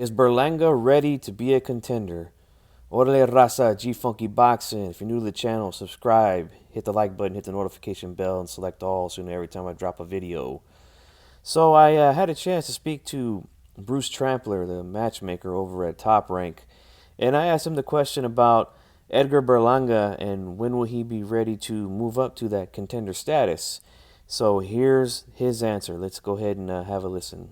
Is Berlanga ready to be a contender? Orale raza, gfunkyboxing. If you're new to the channel, subscribe, hit the like button, hit the notification bell, and select all so you know every time I drop a video. So I had a chance to speak to Bruce Trampler, the matchmaker over at Top Rank, and I asked him the question about Edgar Berlanga and when will he be ready to move up to that contender status. So here's his answer. Let's go ahead and have a listen.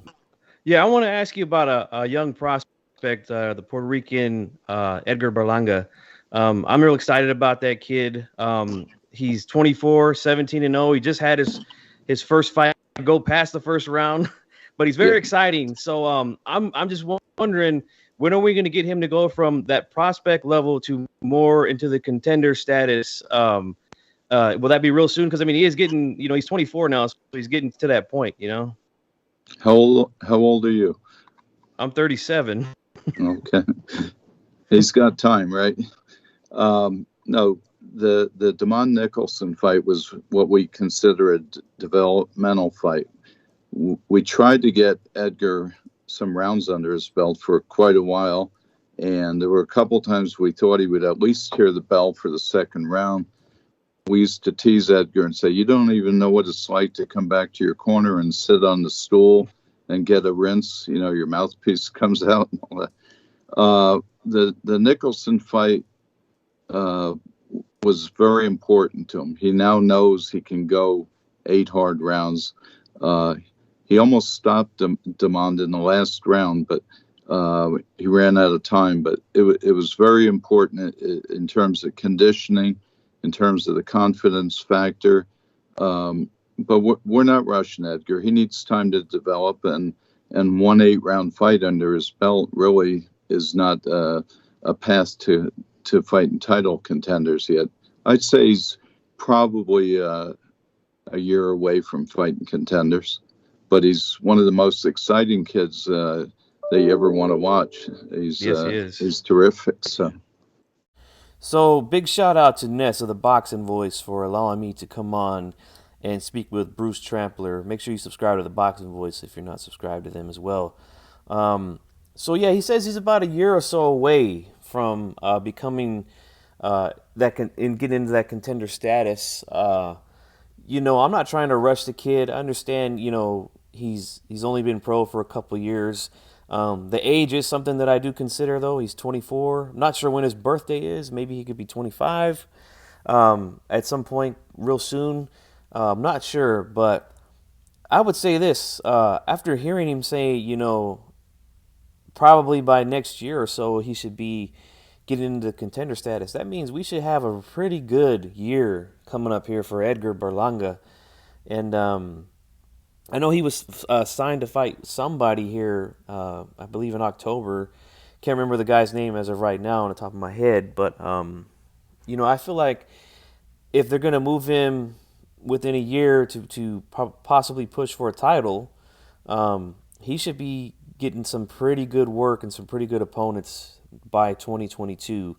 Yeah, I want to ask you about a young prospect, the Puerto Rican Edgar Berlanga. I'm real excited about that kid. He's 24, 17 and 0. He just had his first fight go past the first round, but he's very exciting. So I'm just wondering, when are we going to get him to go from that prospect level to more into the contender status? Will that be real soon? Because I mean, he is getting, he's 24 now, so he's getting to that point. How old are you? I'm 37. Okay. He's got time, right? No, the Damon Nicholson fight was what we consider a developmental fight. We tried to get Edgar some rounds under his belt for quite a while, and there were a couple times we thought he would at least hear the bell for the second round. We used to tease Edgar and say, "You don't even know what it's like to come back to your corner and sit on the stool and get a rinse. Your mouthpiece comes out and all that." The Nicholson fight was very important to him. He now knows he can go 8 hard rounds. He almost stopped Demond in the last round, but he ran out of time. But it was very important in terms of conditioning, in terms of the confidence factor. But we're not rushing Edgar. He needs time to develop, and 1 8-round fight under his belt really is not a path to fighting title contenders yet. I'd say he's probably a year away from fighting contenders, but he's one of the most exciting kids that you ever want to watch. Yes, he is. He's terrific. So big shout out to Ness of the Boxing Voice for allowing me to come on and speak with Bruce Trampler. Make sure you subscribe to the Boxing Voice if you're not subscribed to them as well. So yeah, he says he's about a year or so away from becoming and getting into that contender status. I'm not trying to rush the kid. I understand, he's only been pro for a couple years. The age is something that I do consider, though. He's 24. I'm not sure when his birthday is. Maybe he could be 25 at some point real soon. I'm not sure, but I would say this. After hearing him say, probably by next year or so, he should be getting into contender status. That means we should have a pretty good year coming up here for Edgar Berlanga. And I know he was signed to fight somebody here, I believe in October. Can't remember the guy's name as of right now on the top of my head. But, I feel like if they're going to move him within a year to possibly push for a title, he should be getting some pretty good work and some pretty good opponents by 2022.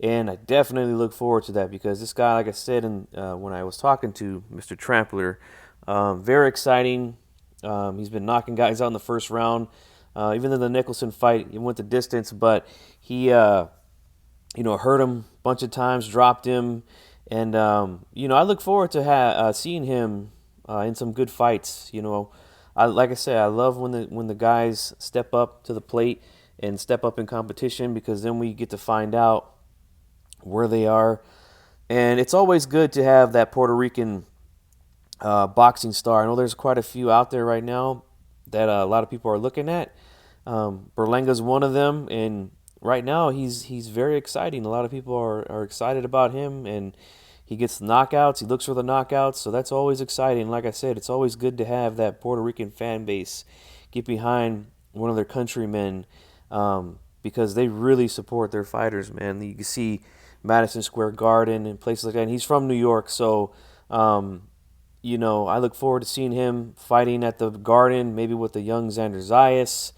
And I definitely look forward to that because this guy, like I said when I was talking to Mr. Trampler, very exciting. He's been knocking guys out in the first round. Even though the Nicholson fight, he went the distance, but he, hurt him a bunch of times, dropped him. And, I look forward to seeing him in some good fights. Like I said, I love when the guys step up to the plate and step up in competition because then we get to find out where they are. And it's always good to have that Puerto Rican boxing star. I know there's quite a few out there right now that a lot of people are looking at. Berlanga's one of them, and right now he's very exciting. A lot of people are excited about him, and he gets the knockouts. He looks for the knockouts, so that's always exciting. Like I said, it's always good to have that Puerto Rican fan base get behind one of their countrymen because they really support their fighters, man. You can see Madison Square Garden and places like that, and he's from New York, so I look forward to seeing him fighting at the Garden, maybe with the young Xander Zayas,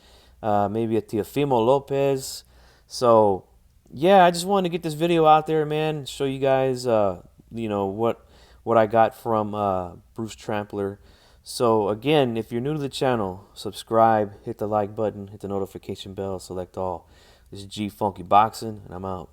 maybe at Teofimo Lopez. So, yeah, I just wanted to get this video out there, man, show you guys, what I got from Bruce Trampler. So again, if you're new to the channel, subscribe, hit the like button, hit the notification bell, select all. This is G Funky Boxing, and I'm out.